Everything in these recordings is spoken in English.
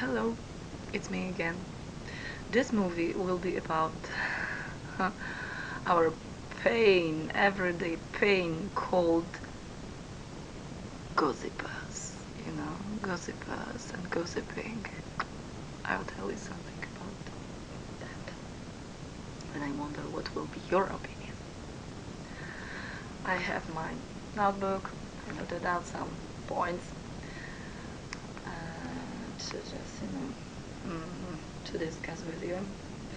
Hello, it's me again. This movie will be about our pain, everyday pain called gossipers. Gossipers and gossiping. I'll tell you something about that. And I wonder what will be your opinion. I have my notebook. I noted out some points to just, to discuss with you.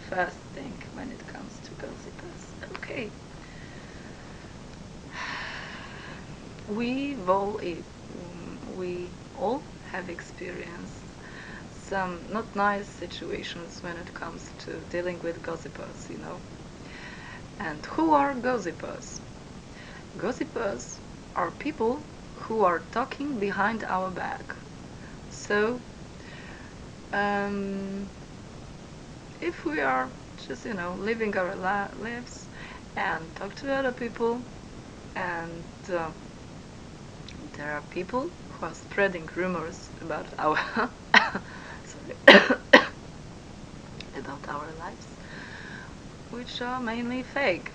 First thing when it comes to gossipers. Okay. We all have experienced some not nice situations when it comes to dealing with gossipers. And who are gossipers? Gossipers are people who are talking behind our back. So, if we are just, living our lives and talk to other people, and there are people who are spreading rumors about our sorry about our lives, which are mainly fake,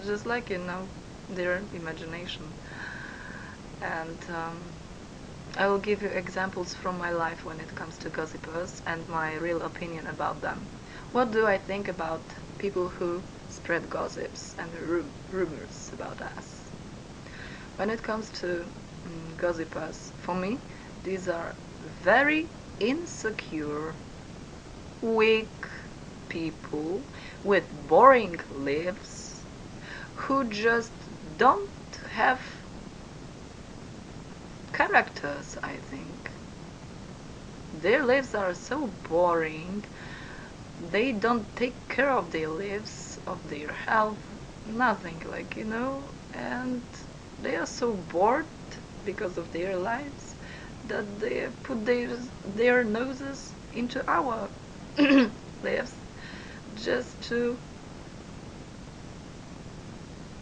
just like their imagination. And I will give you examples from my life when it comes to gossipers and my real opinion about them. What do I think about people who spread gossips and rumors about us? When it comes to gossipers, for me, these are very insecure, weak people with boring lives who just don't have characters, I think. Their lives are so boring, they don't take care of their lives, of their health, nothing, and they are so bored because of their lives that they put their noses into our lives just to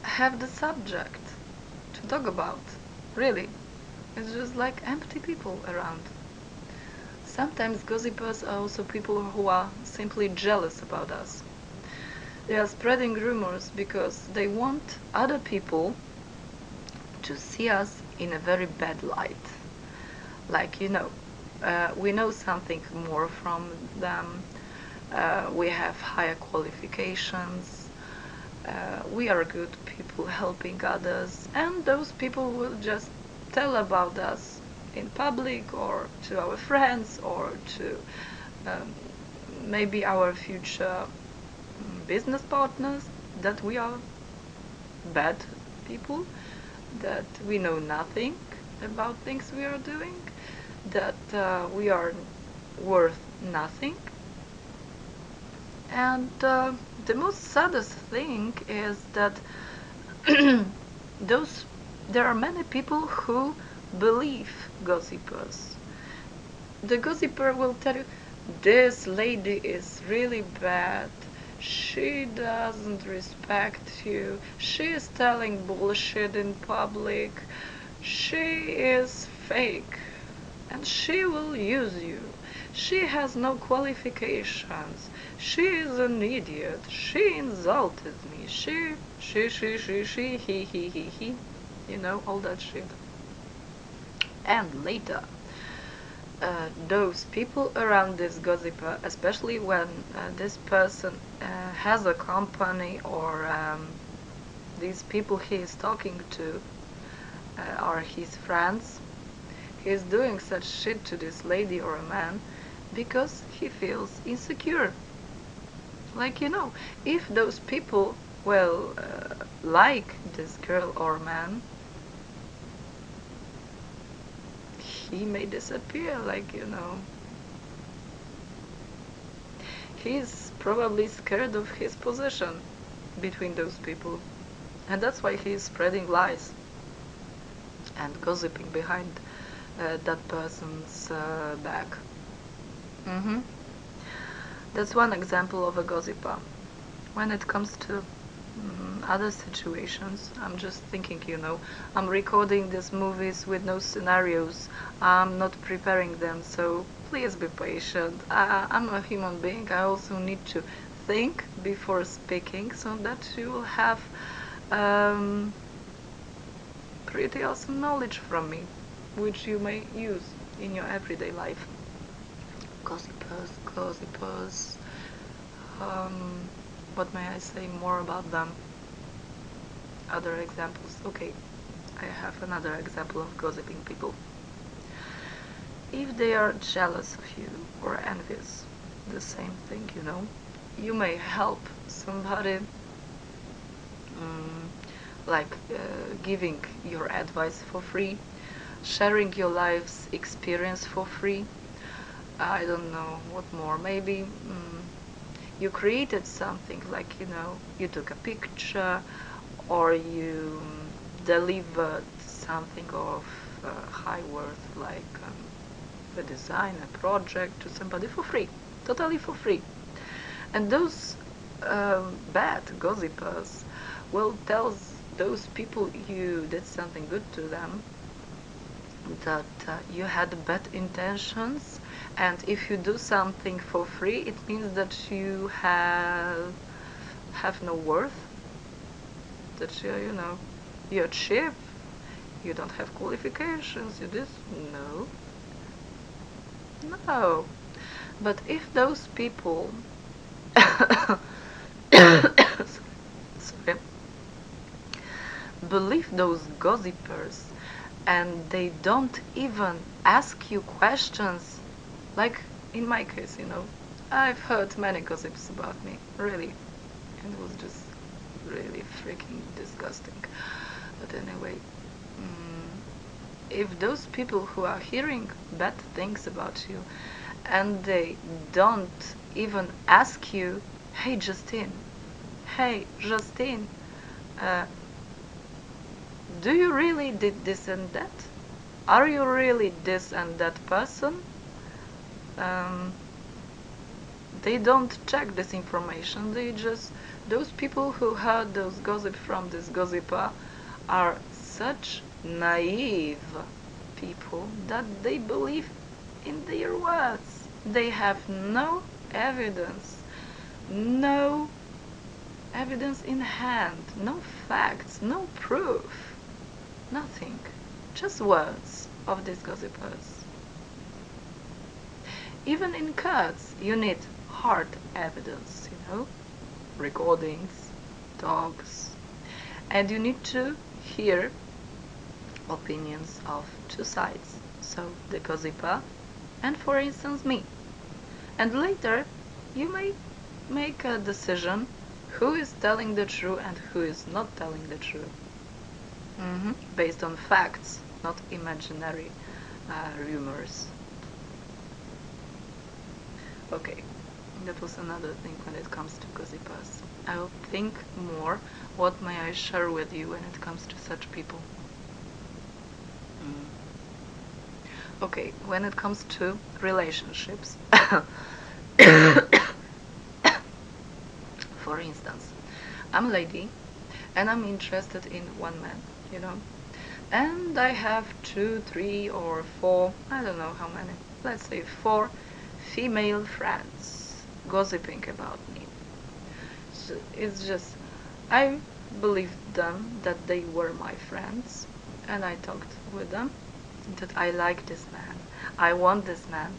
have the subject to talk about. Really, it's just like empty people around. Sometimes gossipers are also people who are simply jealous about us. They are spreading rumors because they want other people to see us in a very bad light. Like, we know something more from them, we have higher qualifications, we are good people helping others, and those people will just tell about us in public or to our friends or to um, maybe our future business partners that we are bad people, that we know nothing about things we are doing, that we are worth nothing. And the most saddest thing is that those there are many people who believe gossipers. The gossiper will tell you, this lady is really bad. She doesn't respect you. She is telling bullshit in public. She is fake. And she will use you. She has no qualifications. She is an idiot. She insulted me. She, he. All that shit. And later, those people around this gossiper, especially when this person has a company or these people he is talking to are his friends, he is doing such shit to this lady or a man because he feels insecure. Like, if those people, well, like this girl or man, he may disappear, he's probably scared of his position between those people. And that's why he's spreading lies and gossiping behind that person's back. hmm That's one example of a gossiper. When it comes to other situations. I'm just thinking, I'm recording these movies with no scenarios. I'm not preparing them, so please be patient. I'm a human being. I also need to think before speaking, so that you will have um, pretty awesome knowledge from me, which you may use in your everyday life. Gossipers, gossipers. What may I say more about them? Other examples. Okay, I have another example of gossiping people. If they are jealous of you or envious, the same thing, you may help somebody, um, like giving your advice for free, sharing your life's experience for free. I don't know what more. Maybe you created something, like you took a picture, or you delivered something of high worth, like a design, a project to somebody for free, totally for free. And those bad gossipers will tell those people you did something good to them that you had bad intentions, and if you do something for free, it means that you have no worth, that you're cheap, you don't have qualifications, you this. No. But if those people sorry, believe those gossipers, and they don't even ask you questions, like in my case, I've heard many gossips about me, really, and it was just really freaking disgusting. But anyway, if those people who are hearing bad things about you, and they don't even ask you, hey Justine, uh, do you really did this and that? Are you really this and that person? Um, they don't check this information. Those people who heard those gossip from this gossiper are such naive people that they believe in their words. They have no evidence, no evidence in hand, no facts, no proof, nothing, just words of these gossipers. Even in courts, you need hard evidence, recordings, talks, and you need to hear opinions of two sides, so the gossiper and, for instance, me. And later, you may make a decision who is telling the truth and who is not telling the truth. Based on facts, not imaginary rumors. Okay, that was another thing when it comes to gossipers. I'll think more what may I share with you when it comes to such people. Okay, when it comes to relationships. For instance, I'm a lady and I'm interested in one man, and I have 2, 3, or 4, I don't know how many, let's say 4 female friends gossiping about me. So it's just, I believed them that they were my friends, and I talked with them that I like this man, I want this man,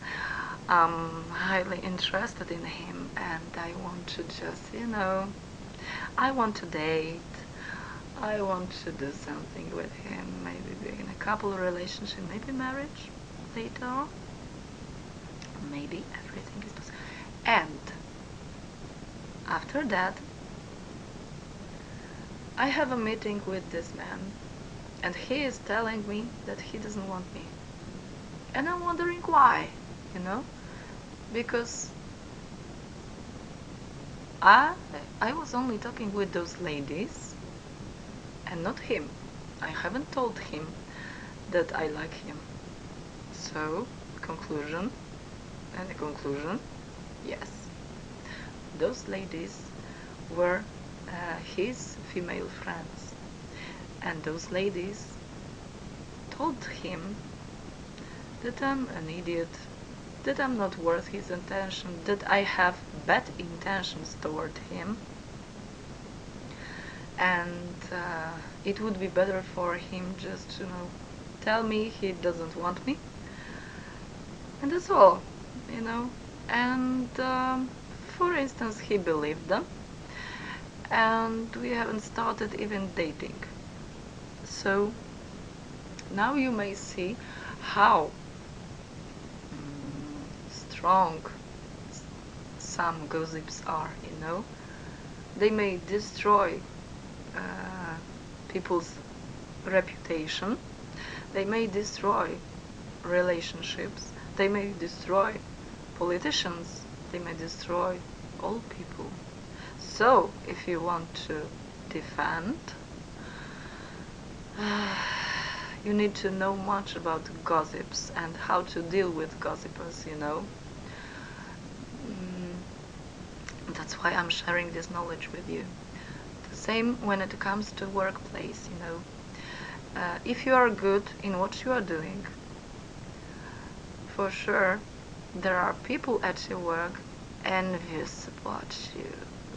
I'm highly interested in him, and I want to just, I want to date, I want to do something with him, maybe be in a couple relationship, maybe marriage later, maybe everything is possible. And after that, I have a meeting with this man, and he is telling me that he doesn't want me. And I'm wondering why, because I was only talking with those ladies and not him. I haven't told him that I like him. So, conclusion, and the conclusion, yes. Those ladies were his female friends, and those ladies told him that I'm an idiot, that I'm not worth his attention, that I have bad intentions toward him, and it would be better for him just to tell me he doesn't want me, and that's all, you know. And for instance, he believed them, and we haven't started even dating. So now you may see how strong some gossips are, you know. They may destroy people's reputation, they may destroy relationships, they may destroy politicians, they may destroy all people. So if you want to defend, you need to know much about gossips and how to deal with gossipers, you know. That's why I'm sharing this knowledge with you. The same when it comes to workplace, you know. If you are good in what you are doing, for sure there are people at your work envious about you.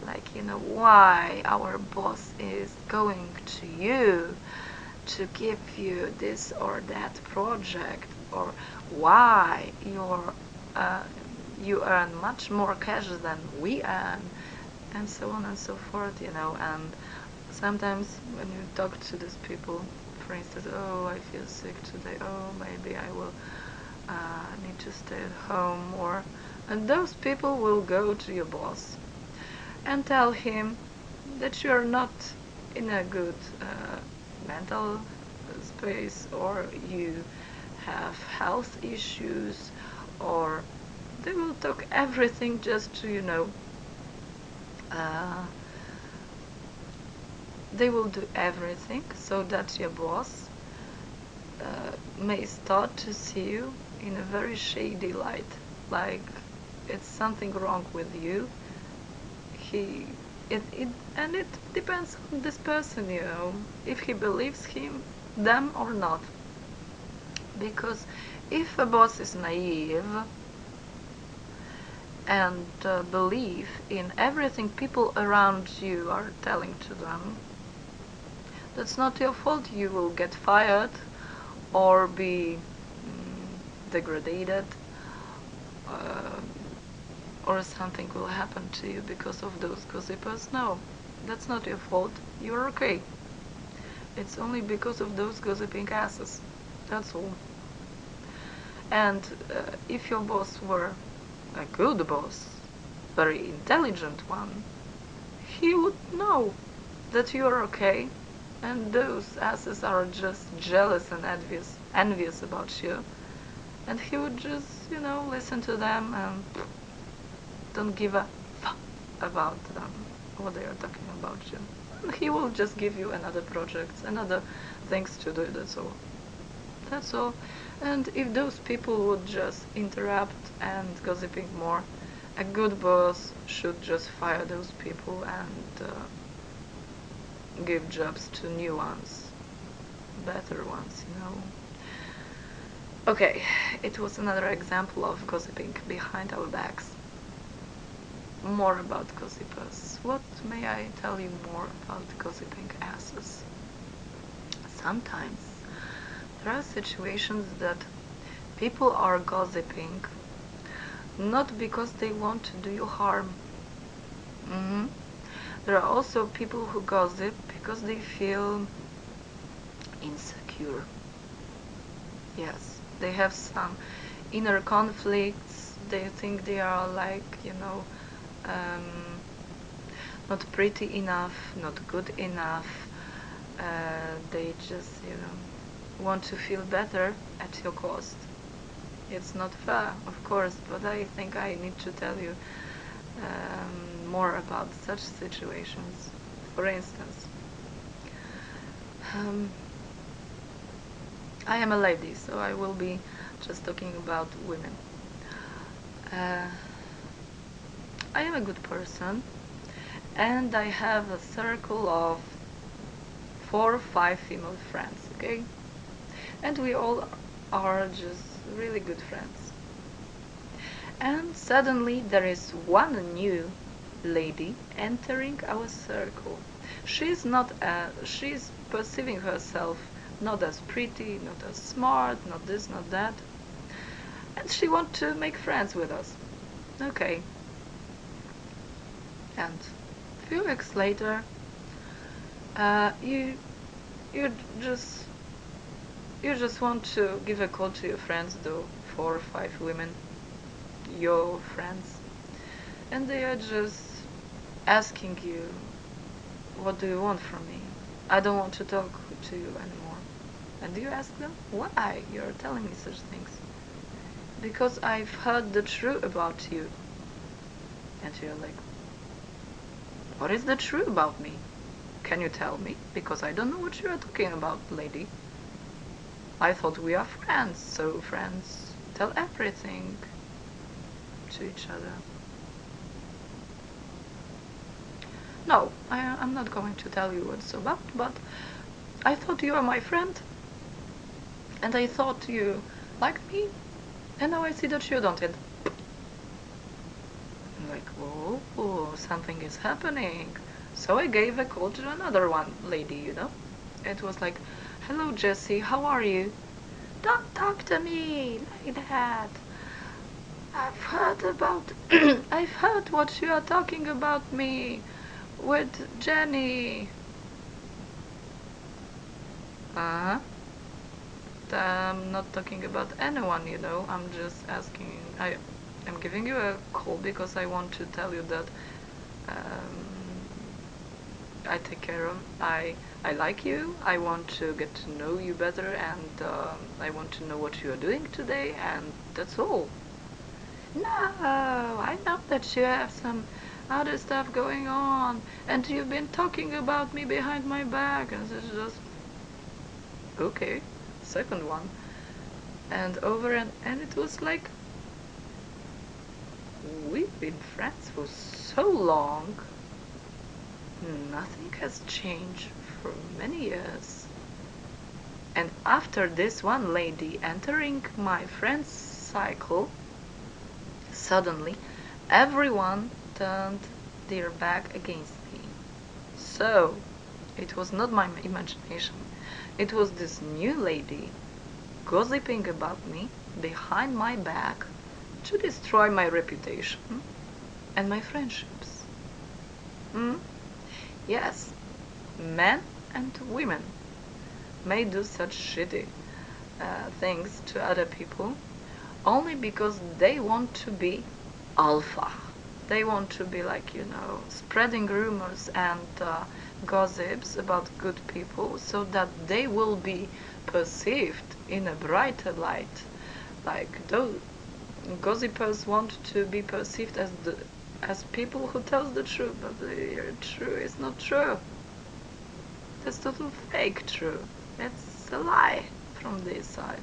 Like, you know, why our boss is going to you to give you this or that project, or why you earn much more cash than we earn, and so on and so forth, you know. And sometimes when you talk to these people, for instance, oh, I feel sick today, oh, maybe I will need to stay at home, and those people will go to your boss and tell him that you are not in a good mental space, or you have health issues, or they will talk everything just to, you know, they will do everything so that your boss may start to see you in a very shady light, like it's something wrong with you. And it depends on this person, you know, if he believes them or not. Because if a boss is naive and believe in everything people around you are telling to them, that's not your fault. You will get fired or be degraded, or something will happen to you because of those gossipers. No, that's not your fault. You're okay. It's only because of those gossiping asses. That's all. And if your boss were a good boss, very intelligent one, he would know that you are okay, and those asses are just jealous and envious about you, and he would just, you know, listen to them and don't give a fuck about them, what they are talking about you. He will just give you another project, another things to do. That's all. That's all. And if those people would just interrupt and gossiping more, a good boss should just fire those people and give jobs to new ones, better ones, you know. Okay, it was another example of gossiping behind our backs. More about gossipers. What may I tell you more about gossiping asses? Sometimes there are situations that people are gossiping not because they want to do you harm. There are also people who gossip because they feel insecure. Yes, they have some inner conflicts. They think they are, like, you know, not pretty enough, not good enough. They just, you know, want to feel better at your cost. It's not fair, of course, but I think I need to tell you more about such situations. For instance, I am a lady, so I will be just talking about women. I am a good person, and I have a circle of 4 or 5 female friends, okay? And we all are just really good friends. And suddenly there is one new lady entering our circle. She's perceiving herself not as pretty, not as smart, not this, not that. And she wants to make friends with us. Okay. And a few weeks later, uh, you you just you just want to give a call to your friends, though 4 or 5 women, your friends, and they are just asking you, what do you want from me? I don't want to talk to you anymore. And you ask them, why you're telling me such things? Because I've heard the truth about you. And you're like, what is the truth about me? Can you tell me? Because I don't know what you are talking about, lady. I thought we are friends, so friends tell everything to each other. No, I'm not going to tell you what's about, but I thought you were my friend, and I thought you liked me, and now I see that you don't. And I'm like, whoa, something is happening. So I gave a call to another one lady. It was like, hello Jessie, how are you? Don't talk to me like that. I've heard about I've heard what you are talking about me with Jenny. Uh-huh. I'm not talking about anyone. I'm just asking. I'm giving you a call because I want to tell you that um, I take care of. I like you. I want to get to know you better, and I want to know what you are doing today, and that's all. No, I know that you have some other stuff going on, and you've been talking about me behind my back, and it's just okay. Second one, and over and it was like we've been friends for so long. Nothing has changed for many years. And after this one lady entering my friend's cycle, suddenly everyone turned their back against me. So it was not my imagination. It was this new lady gossiping about me behind my back to destroy my reputation and my friendships. Hmm? Yes, men and women may do such shitty things to other people only because they want to be alpha. They want to be like, spreading rumors and gossips about good people so that they will be perceived in a brighter light. Like those gossipers want to be perceived as people who tells the truth, but the truth is not true. That's total fake true. It's a lie from this side.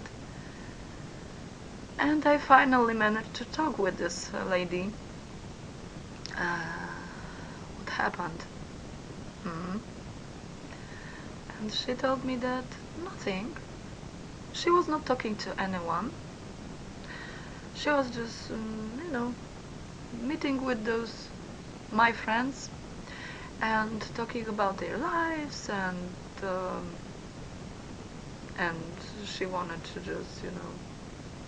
And I finally managed to talk with this lady. What happened? Hmm. And she told me that nothing. She was not talking to anyone. She was just, meeting with those my friends and talking about their lives, um, and she wanted to just,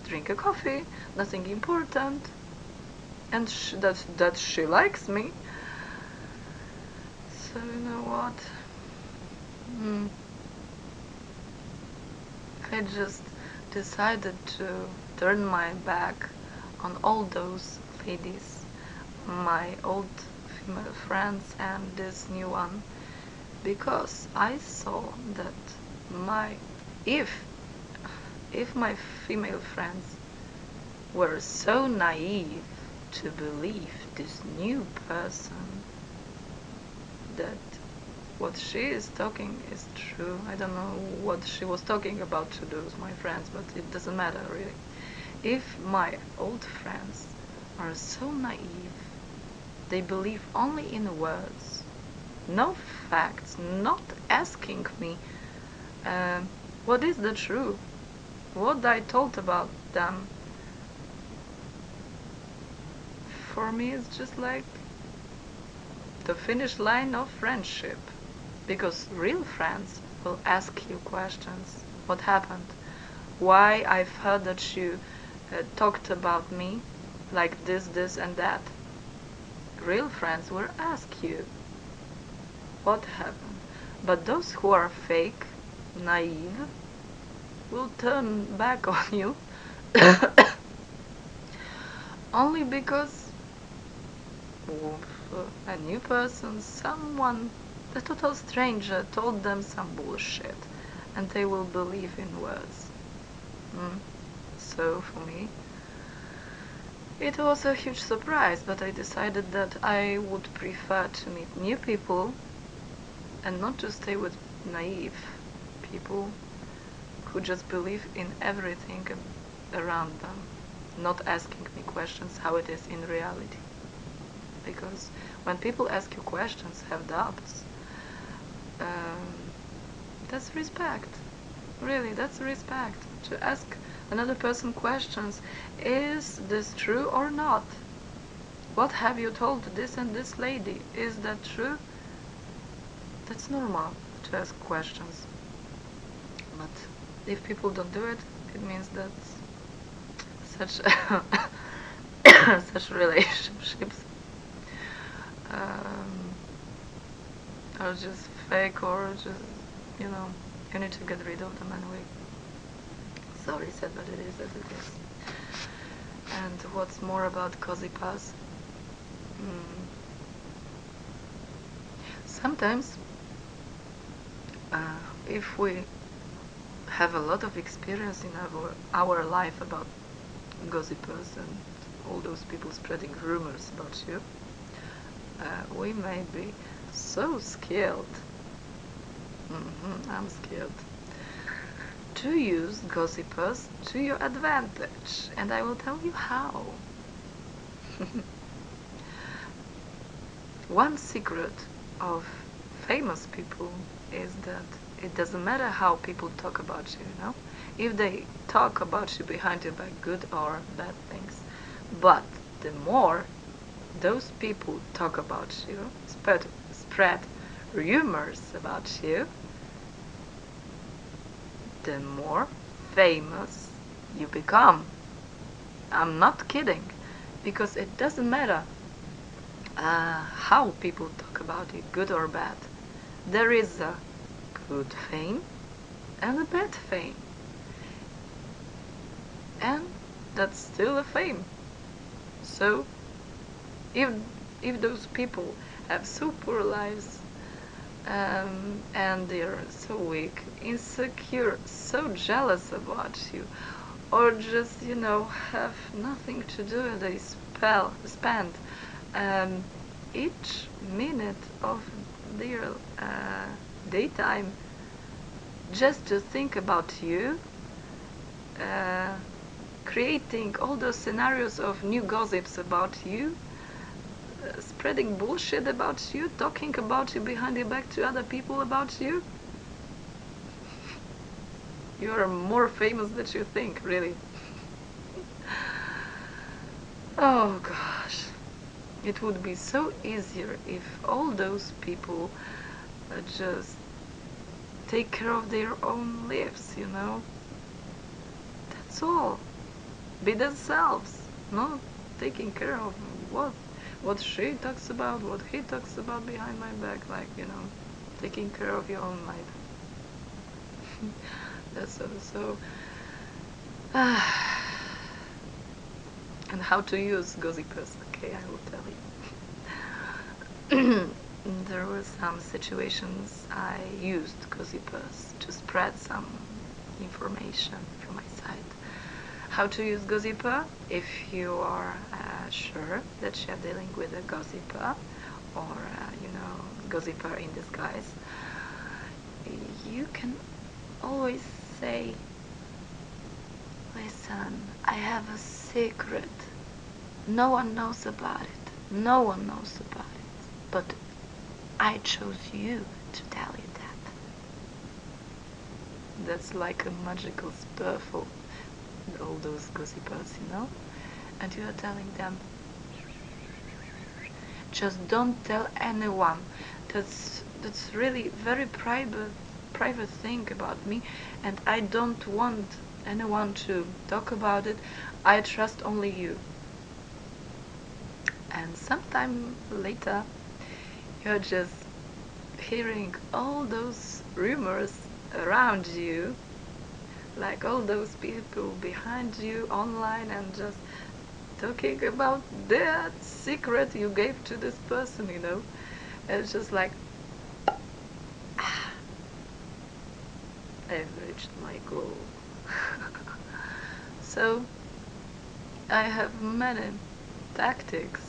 drink a coffee, nothing important, and that she likes me. So you know what? Hmm. I just decided to turn my back on all those ladies, my old female friends and this new one, because I saw that my if if my female friends were so naive to believe this new person that what she is talking is true. I don't know what she was talking about to those my friends, but it doesn't matter really. If my old friends are so naive They believe only in words, no facts, not asking me what is the truth, what I told about them. For me, it's just like the finish line of friendship. Because real friends will ask you questions. What happened? Why I've heard that you talked about me like this, and that. Real friends will ask you what happened. But those who are fake, naive, will turn back on you only because a new person, someone, a total stranger told them some bullshit and they will believe in words. So for me, it was a huge surprise, but I decided that I would prefer to meet new people and not to stay with naive people who just believe in everything around them, not asking me questions how it is in reality. Because when people ask you questions, have doubts, that's respect. Really, that's respect. To ask another person questions, is this true or not? What have you told this and this lady? Is that true? That's normal to ask questions. But if people don't do it, it means that such such relationships are just fake, or just, you need to get rid of them anyway. Sorry, sad, but it is as it is. And what's more about Cozy Pass? Sometimes, if we have a lot of experience in our life about gossipers and all those people spreading rumors about you, we may be so scared. I'm scared to use gossipers to your advantage, and I will tell you how. One secret of famous people is that it doesn't matter how people talk about you, if they talk about you behind your back, good or bad things, but the more those people talk about you, spread rumors about you, the more famous you become. I'm not kidding, because it doesn't matter how people talk about you, good or bad. There is a good fame and a bad fame, and that's still a fame. So if those people have so poor lives, and they're so weak, insecure, so jealous about you, or just, have nothing to do, and they spend each minute of their daytime just to think about you, creating all those scenarios of new gossips about you, spreading bullshit about you, talking about you behind your back to other people about you. You are more famous than you think, really. Oh gosh. It would be so easier if all those people just take care of their own lives, That's all. Be themselves, not taking care of what she talks about, what he talks about behind my back, like, taking care of your own life. That's so. And how to use gossipers? Okay, I will tell you. There were some situations I used gossipers to spread some information from my side. How to use gossiper? If you are sure that you are dealing with a gossiper, or gossiper in disguise, you can always say, listen, I have a secret. No one knows about it. No one knows about it, but I chose you to tell you that. That's like a magical spell for all those gossipers. And you are telling them, just don't tell anyone. That's really very private thing about me, and I don't want anyone to talk about it. I trust only you. And sometime later, you're just hearing all those rumors around you, like all those people behind you online, and just talking about that secret you gave to this person. It's just like, ah, I've reached my goal. So I have many tactics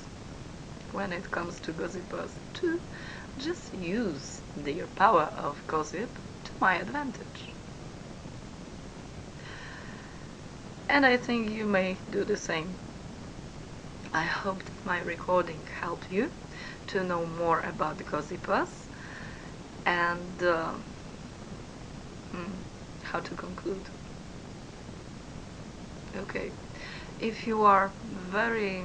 when it comes to gossipers to just use their power of gossip to my advantage. And I think you may do the same. I hope that my recording helped you to know more about the gossipers and how to conclude. Okay, if you are very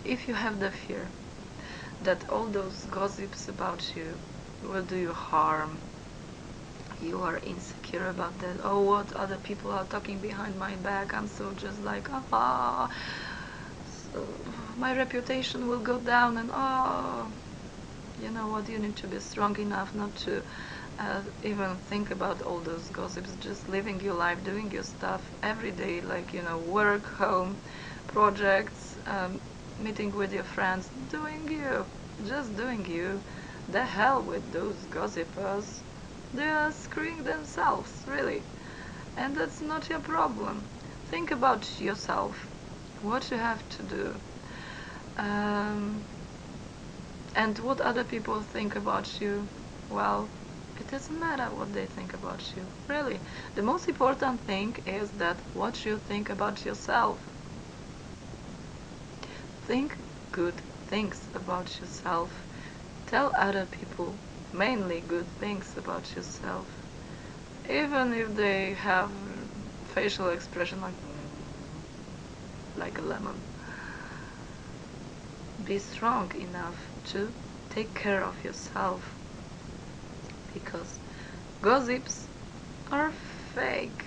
if you have the fear that all those gossips about you will do you harm, you are insecure about that, oh, what other people are talking behind my back, I'm so just like, so my reputation will go down, and you know what, you need to be strong enough not to even think about all those gossips, just living your life, doing your stuff every day, like, work, home, projects, meeting with your friends, doing you, just doing you. The hell with those gossipers. They are screwing themselves, really. And that's not your problem. Think about yourself, what you have to do, um, and what other people think about you. Well, it doesn't matter what they think about you, really. The most important thing is that what you think about yourself. Think good things about yourself. Tell other people mainly good things about yourself. Even if they have facial expression like a lemon. Be strong enough to take care of yourself, because gossips are fake,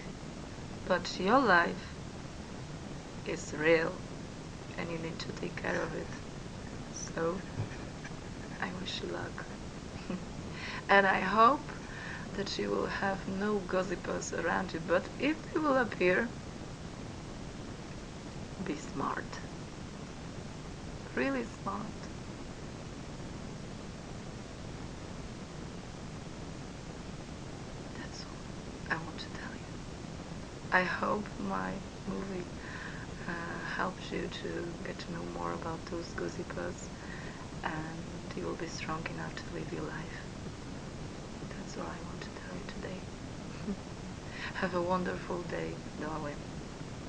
but your life is real and you need to take care of it. So I wish you luck. And I hope that you will have no gossipers around you, but if they will appear, be smart. Really smart. That's all I want to tell you. I hope my movie helps you to get to know more about those gossipers, and you will be strong enough to live your life. That's all I want to tell you today. Have a wonderful day, Darwin.